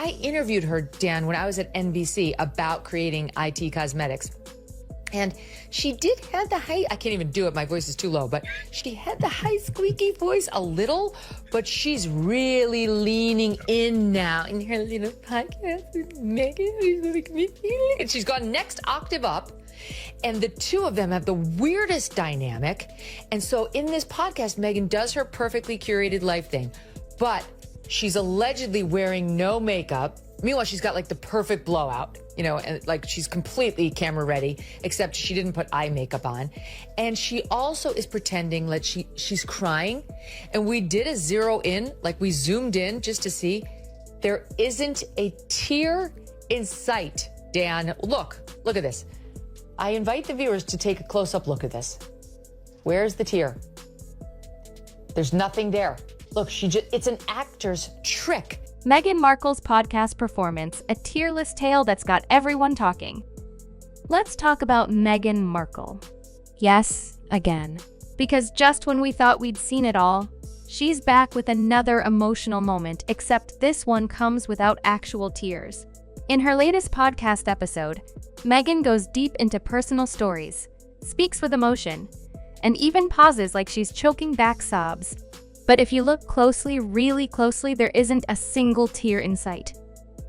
I interviewed her, Dan, when I was at NBC about creating IT cosmetics. And she did have the high, I can't even do it, my voice is too low, but she had the high squeaky voice a little, but she's really leaning in now in her little podcast with Megyn. And she's gone next octave up. And the two of them have the weirdest dynamic. And so in this podcast, Megyn does her perfectly curated life thing, but she's allegedly wearing no makeup. Meanwhile, she's got like the perfect blowout, you know, and like she's completely camera ready, except she didn't put eye makeup on. And she also is pretending like she's crying. And we did a zero in, like we zoomed in just to see. There isn't a tear in sight, Dan. Look at this. I invite the viewers to take a close-up look at this. Where's the tear? There's nothing there. Look, it's an actor's trick. Meghan Markle's podcast performance, a tearless tale that's got everyone talking. Let's talk about Meghan Markle. Yes, again. Because just when we thought we'd seen it all, she's back with another emotional moment, except this one comes without actual tears. In her latest podcast episode, Meghan goes deep into personal stories, speaks with emotion, and even pauses like she's choking back sobs. But if you look closely, really closely, there isn't a single tear in sight.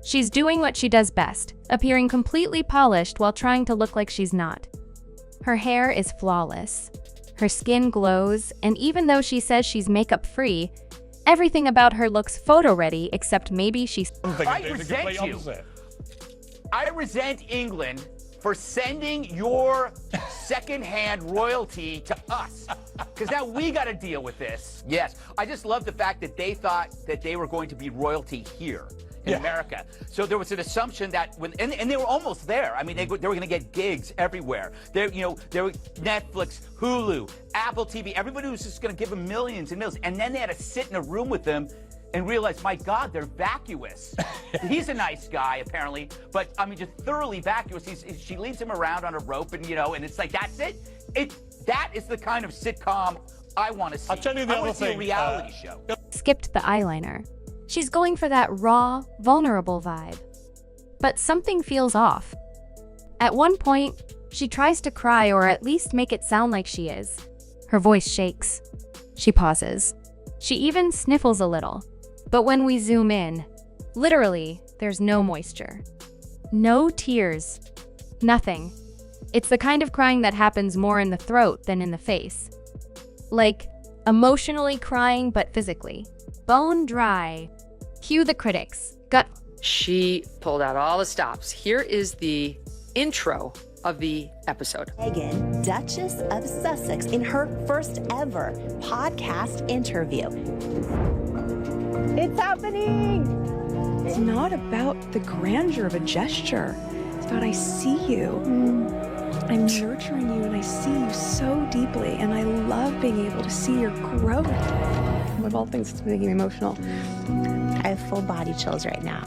She's doing what she does best, appearing completely polished while trying to look like she's not. Her hair is flawless. Her skin glows, and even though she says she's makeup-free, everything about her looks photo-ready except maybe she's... I resent you. I resent England for sending your second-hand royalty to us, because now we got to deal with this. Yes, I just love the fact that they thought that they were going to be royalty here in America. So there was an assumption that and they were almost there. I mean, they were going to get gigs everywhere. There were Netflix, Hulu, Apple TV. Everybody was just going to give them millions and millions, and then they had to sit in a room with them and realize, my God, they're vacuous. He's a nice guy, apparently, but I mean, just thoroughly vacuous. She leads him around on a rope, and and it's like, that's it. That is the kind of sitcom I want to see. I'll tell you the other thing. A reality show. Skipped the eyeliner. She's going for that raw, vulnerable vibe. But something feels off. At one point, she tries to cry or at least make it sound like she is. Her voice shakes. She pauses. She even sniffles a little. But when we zoom in, literally, there's no moisture. No tears. Nothing. It's the kind of crying that happens more in the throat than in the face. Like, emotionally crying but physically. Bone dry. Cue the critics. She pulled out all the stops. Here is the intro of the episode. Meghan, Duchess of Sussex, in her first ever podcast interview. It's happening! It's not about the grandeur of a gesture. It's about I see you. I'm nurturing you and I see you so deeply, and I love being able to see your growth. Of all things, it's making me emotional. I have full body chills right now.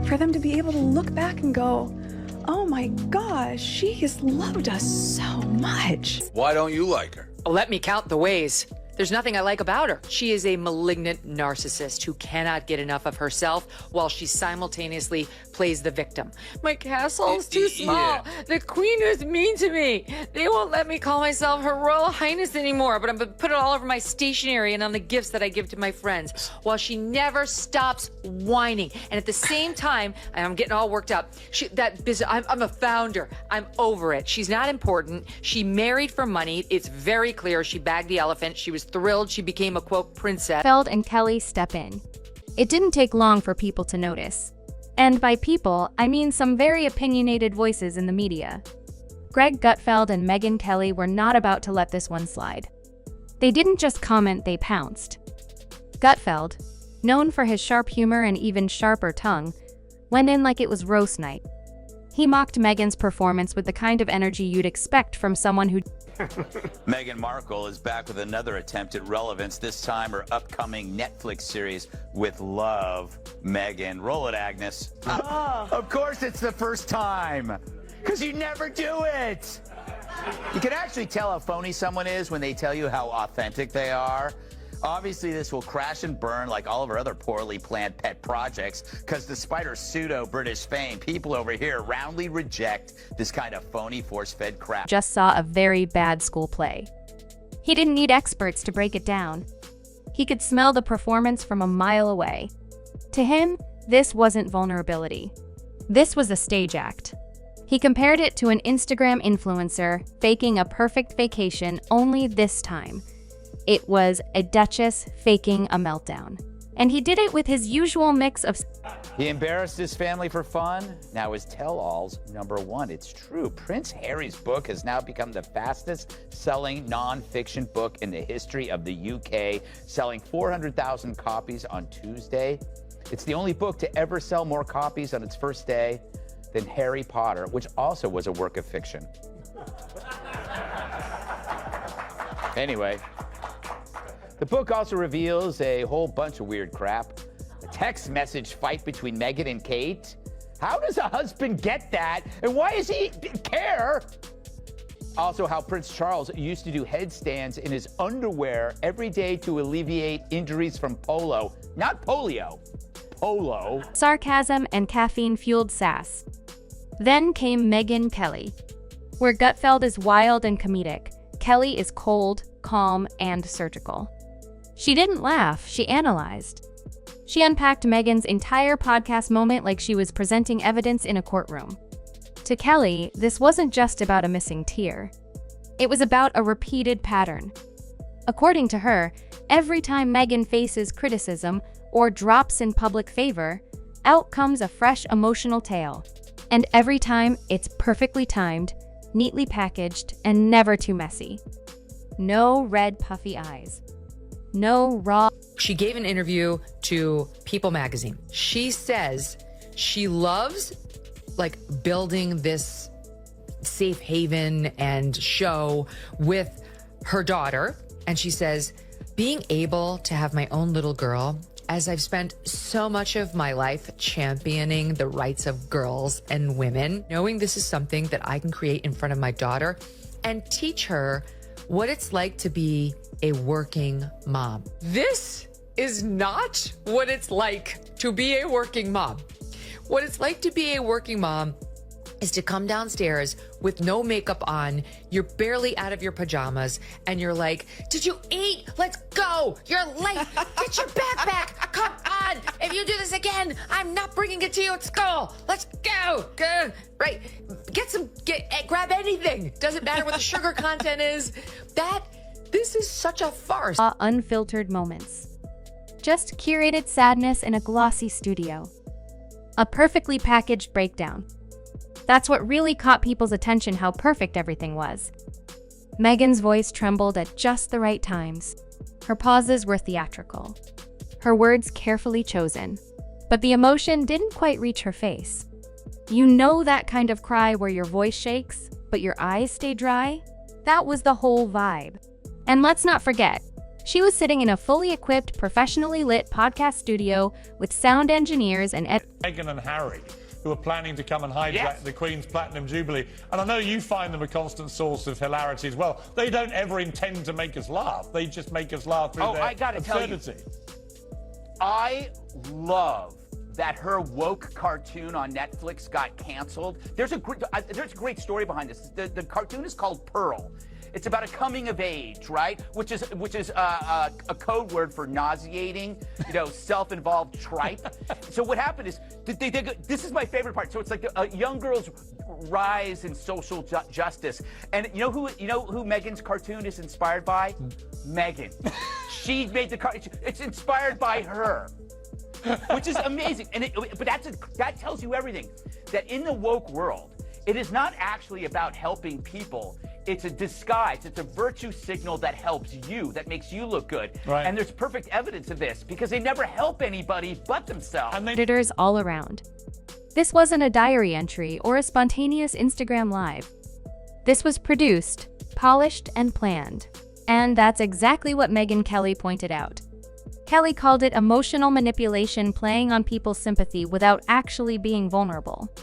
For them to be able to look back and go, oh my gosh, she has loved us so much. Why don't you like her? Let me count the ways. There's nothing I like about her. She is a malignant narcissist who cannot get enough of herself while she simultaneously plays the victim. My castle's too small. Yeah. The queen is mean to me. They won't let me call myself Her Royal Highness anymore, but I'm going to put it all over my stationery and on the gifts that I give to my friends, while she never stops whining. And at the same time, I'm getting all worked up. I'm a founder. I'm over it. She's not important. She married for money. It's very clear. She bagged the elephant. She was thrilled she became a, quote, princess. Gutfeld and Kelly step in. It didn't take long for people to notice. And by people, I mean some very opinionated voices in the media. Gutfeld and Megyn Kelly were not about to let this one slide. They didn't just comment, they pounced. Gutfeld, known for his sharp humor and even sharper tongue, went in like it was roast night. He mocked Meghan's performance with the kind of energy you'd expect from someone who... Meghan Markle is back with another attempt at relevance, this time her upcoming Netflix series with Love, Megyn. Roll it, Agnes. Of course it's the first time, because you never do it. You can actually tell how phony someone is when they tell you how authentic they are. Obviously, this will crash and burn like all of our other poorly planned pet projects, because despite her pseudo-British fame, people over here roundly reject this kind of phony force-fed crap. Just saw a very bad school play. He didn't need experts to break it down. He could smell the performance from a mile away. To him, this wasn't vulnerability. This was a stage act. He compared it to an Instagram influencer faking a perfect vacation, only this time it was a duchess faking a meltdown. And he did it with his usual mix of... He embarrassed his family for fun. Now his tell-all's #1. It's true. Prince Harry's book has now become the fastest-selling non-fiction book in the history of the UK, selling 400,000 copies on Tuesday. It's the only book to ever sell more copies on its first day than Harry Potter, which also was a work of fiction. Anyway, the book also reveals a whole bunch of weird crap. A text message fight between Meghan and Kate. How does a husband get that? And why does he care? Also, how Prince Charles used to do headstands in his underwear every day to alleviate injuries from polo. Not polio. Polo. Sarcasm and caffeine-fueled sass. Then came Megyn Kelly. Where Gutfeld is wild and comedic, Kelly is cold, calm, and surgical. She didn't laugh, she analyzed. She unpacked Meghan's entire podcast moment like she was presenting evidence in a courtroom. To Kelly, this wasn't just about a missing tear. It was about a repeated pattern. According to her, every time Meghan faces criticism or drops in public favor, out comes a fresh emotional tale. And every time, it's perfectly timed, neatly packaged, and never too messy. No red puffy eyes. No raw... She gave an interview to People magazine. She says she loves building this safe haven and show with her daughter. And she says, being able to have my own little girl, as I've spent so much of my life championing the rights of girls and women, knowing this is something that I can create in front of my daughter and teach her what it's like to be a working mom. This is not what it's like to be a working mom. What it's like to be a working mom is to come downstairs with no makeup on, you're barely out of your pajamas, and you're like, did you eat? Let's go. You're late. Get your backpack. Come on. If you do this again, I'm not bringing it to you at school. Let's go. Good. Right. Grab anything. Doesn't matter what the sugar content is. This is such a farce. Unfiltered moments. Just curated sadness in a glossy studio. A perfectly packaged breakdown. That's what really caught people's attention, how perfect everything was. Meghan's voice trembled at just the right times. Her pauses were theatrical. Her words carefully chosen. But the emotion didn't quite reach her face. You know that kind of cry where your voice shakes, but your eyes stay dry? That was the whole vibe. And let's not forget, she was sitting in a fully equipped, professionally lit podcast studio with sound engineers and Meghan and Harry, who are planning to come and hijack the Queen's Platinum Jubilee. And I know you find them a constant source of hilarity as well. They don't ever intend to make us laugh. They just make us laugh through their I gotta absurdity. tell you, I love that her woke cartoon on Netflix got canceled. There's a great story behind this. The cartoon is called Pearl. It's about a coming of age, right? Which is a code word for nauseating, self-involved tripe. So what happened is, this is my favorite part. So it's like a young girl's rise in social justice, and you know who Meghan's cartoon is inspired by? Meghan. She made the cartoon. It's inspired by her, which is amazing. But that tells you everything. That in the woke world, it is not actually about helping people. It's a disguise. It's a virtue signal that helps you, that makes you look good. Right. And there's perfect evidence of this because they never help anybody but themselves. And editors all around. This wasn't a diary entry or a spontaneous Instagram live. This was produced, polished, and planned. And that's exactly what Megyn Kelly pointed out. Kelly called it emotional manipulation, playing on people's sympathy without actually being vulnerable.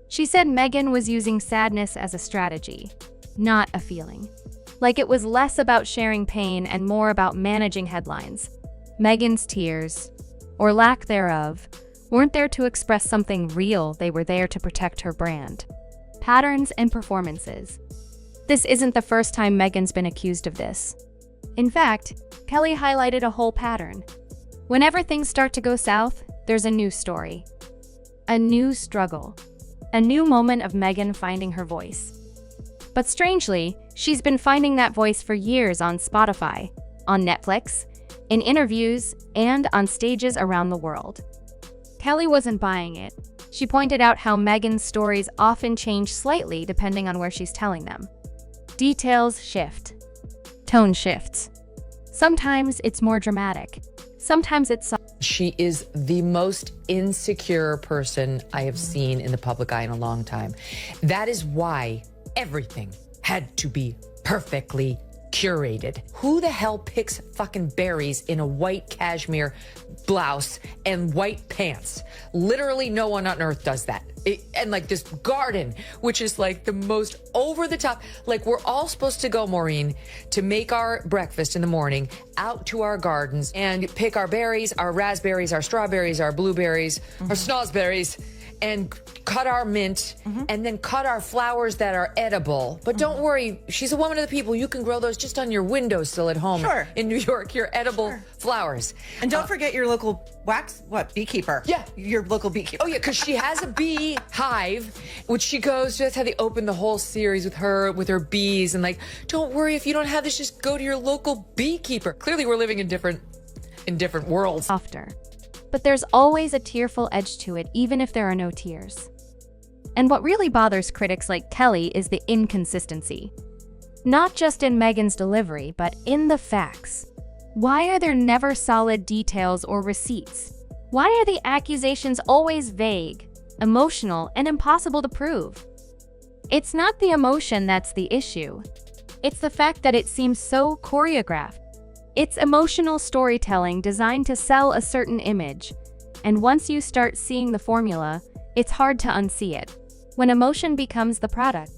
She said Meghan was using sadness as a strategy, not a feeling. like it was less about sharing pain and more about managing headlines. Meghan's tears, or lack thereof, weren't there to express something real, they were there to protect her brand. Patterns and performances. This isn't the first time Meghan's been accused of this. In fact, Kelly highlighted a whole pattern. Whenever things start to go south, there's a new story. A new struggle. A new moment of Meghan finding her voice. But strangely, she's been finding that voice for years on Spotify, on Netflix, in interviews, and on stages around the world. Kelly wasn't buying it. She pointed out how Meghan's stories often change slightly depending on where she's telling them. Details shift. Tone shifts. Sometimes it's more dramatic. Sometimes it's soft. She is the most insecure person I have seen in the public eye in a long time. That is why everything had to be perfectly curated. Who the hell picks fucking berries in a white cashmere blouse and white pants? Literally no one on earth does that. And like this garden, which is like the most over the top. Like we're all supposed to go, Maureen, to make our breakfast in the morning out to our gardens and pick our berries, our raspberries, our strawberries, our blueberries, our snozberries, and cut our mint, and then cut our flowers that are edible. But don't worry, she's a woman of the people. You can grow those just on your windowsill at home in New York, your edible flowers. And don't forget your local beekeeper. Yeah. Your local beekeeper. Oh, yeah, because she has a bee hive, which she goes to. That's how they open the whole series with her bees. And like, don't worry, if you don't have this, just go to your local beekeeper. Clearly, we're living in different worlds. Softer. But there's always a tearful edge to it, even if there are no tears. And what really bothers critics like Kelly is the inconsistency. Not just in Meghan's delivery, but in the facts. Why are there never solid details or receipts? Why are the accusations always vague, emotional, and impossible to prove? It's not the emotion that's the issue. It's the fact that it seems so choreographed. It's emotional storytelling designed to sell a certain image, and once you start seeing the formula, it's hard to unsee it. When emotion becomes the product.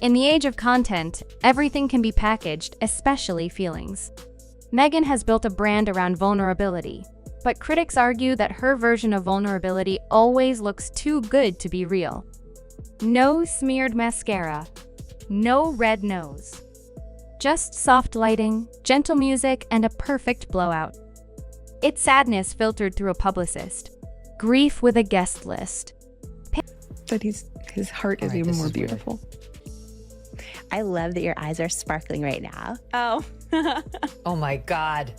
In the age of content, everything can be packaged, especially feelings. Meghan has built a brand around vulnerability, but critics argue that her version of vulnerability always looks too good to be real. No smeared mascara, no red nose. Just soft lighting, gentle music, and a perfect blowout. It's sadness filtered through a publicist. Grief with a guest list. That his heart is even more beautiful. I love that your eyes are sparkling right now. Oh. Oh my God.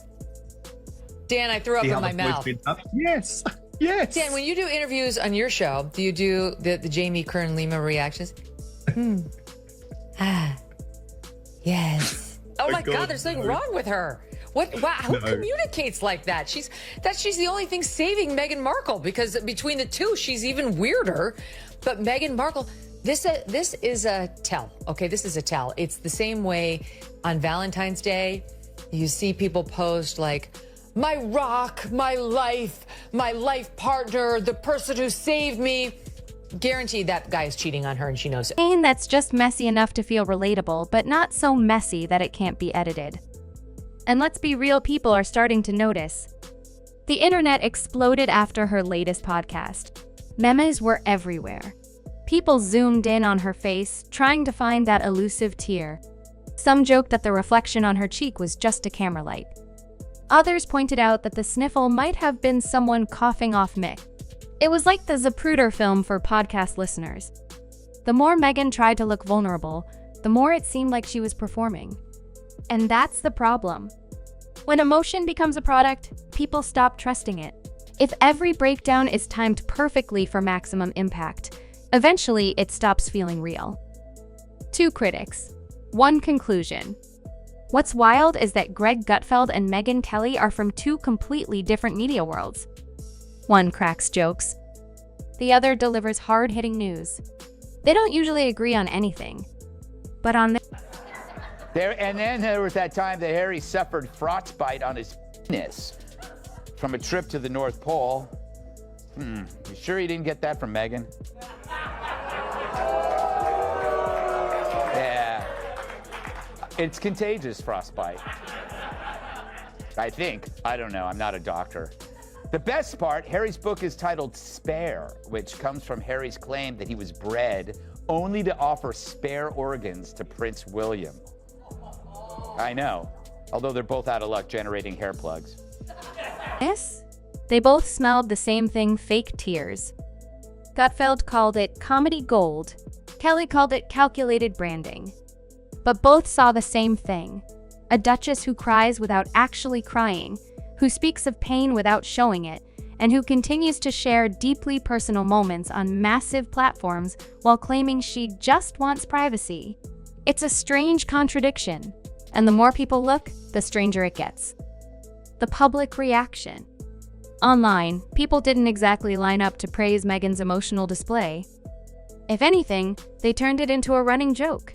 Dan, I threw up in my mouth. Yes. Yes. Dan, when you do interviews on your show, do you do the Jamie Kern Lima reactions? Yes. Oh my God, there's something wrong with her. What? Wow, who communicates like that? She's the only thing saving Meghan Markle, because between the two, she's even weirder. But Meghan Markle, this is a tell. Okay, this is a tell. It's the same way on Valentine's Day. You see people post like, my rock, my life partner, the person who saved me. Guaranteed that guy is cheating on her and she knows it. Pain that's just messy enough to feel relatable, but not so messy that it can't be edited. And let's be real, people are starting to notice. The internet exploded after her latest podcast. Memes were everywhere. People zoomed in on her face, trying to find that elusive tear. Some joked that the reflection on her cheek was just a camera light. Others pointed out that the sniffle might have been someone coughing off mic. It was like the Zapruder film for podcast listeners. The more Meghan tried to look vulnerable, the more it seemed like she was performing. And that's the problem. When emotion becomes a product, people stop trusting it. If every breakdown is timed perfectly for maximum impact, eventually it stops feeling real. 2 critics, 1 conclusion. What's wild is that Gutfeld and Megyn Kelly are from 2 completely different media worlds. One cracks jokes. The other delivers hard-hitting news. They don't usually agree on anything. But on this... And then there was that time that Harry suffered frostbite on his penis from a trip to the North Pole. You sure he didn't get that from Meghan? Yeah. It's contagious, frostbite. I think. I don't know. I'm not a doctor. The best part, Harry's book is titled Spare, which comes from Harry's claim that he was bred only to offer spare organs to Prince William. I know, although they're both out of luck generating hair plugs. Yes, they both smelled the same thing, fake tears. Gutfeld called it comedy gold. Kelly called it calculated branding. But both saw the same thing. A duchess who cries without actually crying, who speaks of pain without showing it, and who continues to share deeply personal moments on massive platforms while claiming she just wants privacy. It's a strange contradiction, and the more people look, the stranger it gets. The public reaction. Online, people didn't exactly line up to praise Meghan's emotional display. If anything, they turned it into a running joke.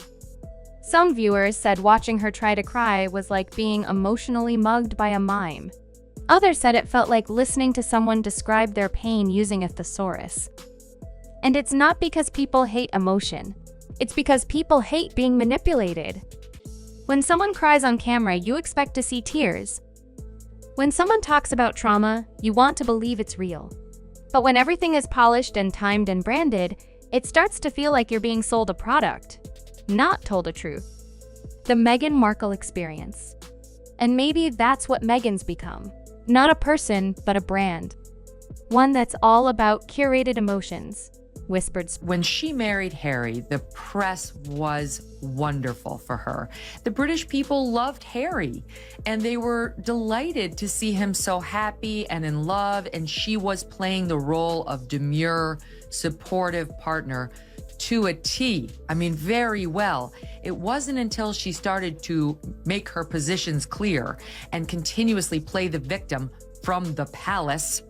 Some viewers said watching her try to cry was like being emotionally mugged by a mime. Others said it felt like listening to someone describe their pain using a thesaurus. And it's not because people hate emotion. It's because people hate being manipulated. When someone cries on camera, you expect to see tears. When someone talks about trauma, you want to believe it's real. But when everything is polished and timed and branded, it starts to feel like you're being sold a product, not told a truth. The Meghan Markle experience. And maybe that's what Meghan's become. Not a person, but a brand. One that's all about curated emotions. Whispered. When she married Harry, the press was wonderful for her. The British people loved Harry, and they were delighted to see him so happy and in love, and she was playing the role of demure, supportive partner to a T. I mean, very well. It wasn't until she started to make her positions clear and continuously play the victim from the palace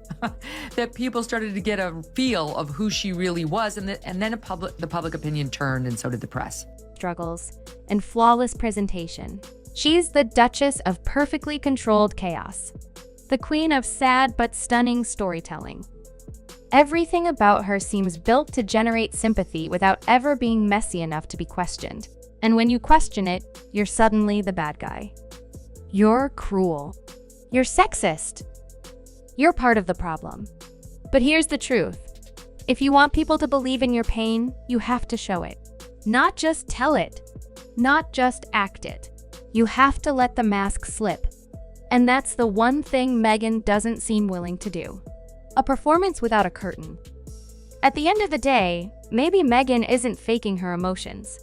that people started to get a feel of who she really was, and then the public opinion turned, and so did the press. Struggles and flawless presentation. She's the Duchess of perfectly controlled chaos, the queen of sad but stunning storytelling. Everything about her seems built to generate sympathy without ever being messy enough to be questioned. And when you question it, you're suddenly the bad guy. You're cruel. You're sexist. You're part of the problem. But here's the truth. If you want people to believe in your pain, you have to show it. Not just tell it. Not just act it. You have to let the mask slip. And that's the one thing Meghan doesn't seem willing to do. A performance without a curtain. At the end of the day, maybe Meghan isn't faking her emotions.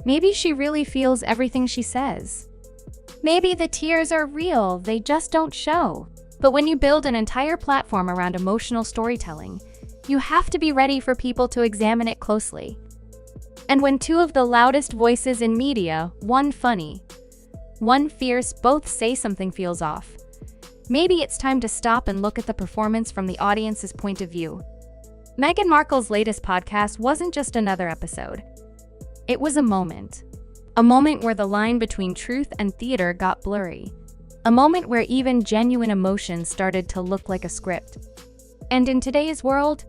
Maybe she really feels everything she says. Maybe the tears are real, they just don't show. But when you build an entire platform around emotional storytelling, you have to be ready for people to examine it closely. And when two of the loudest voices in media, one funny, one fierce, both say something feels off, maybe it's time to stop and look at the performance from the audience's point of view. Meghan Markle's latest podcast wasn't just another episode. It was a moment. A moment where the line between truth and theater got blurry. A moment where even genuine emotions started to look like a script. And in today's world,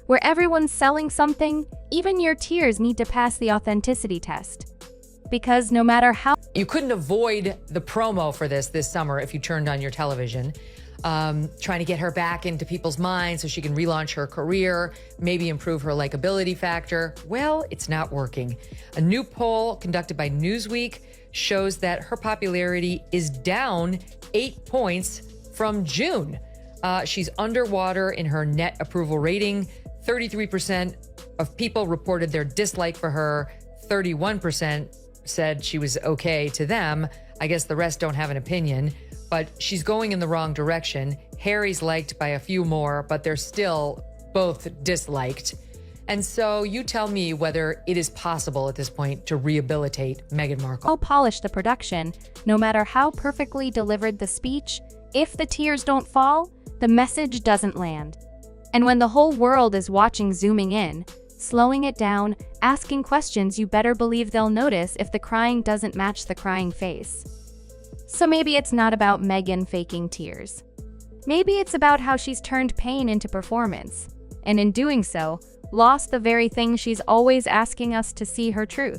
where everyone's selling something, even your tears need to pass the authenticity test. Because no matter how... You couldn't avoid the promo for this summer if you turned on your television. Trying to get her back into people's minds so she can relaunch her career, maybe improve her likability factor. Well, it's not working. A new poll conducted by Newsweek shows that her popularity is down 8 points from June. She's underwater in her net approval rating. 33% of people reported their dislike for her. 31% said she was okay to them. I guess the rest don't have an opinion, but she's going in the wrong direction. Harry's liked by a few more, but they're still both disliked. And so you tell me whether it is possible at this point to rehabilitate Meghan Markle. How polished the production, no matter how perfectly delivered the speech, if the tears don't fall, the message doesn't land. And when the whole world is watching, zooming in, slowing it down, asking questions, you better believe they'll notice if the crying doesn't match the crying face. So maybe it's not about Meghan faking tears. Maybe it's about how she's turned pain into performance, and in doing so, lost the very thing she's always asking us to see: her truth.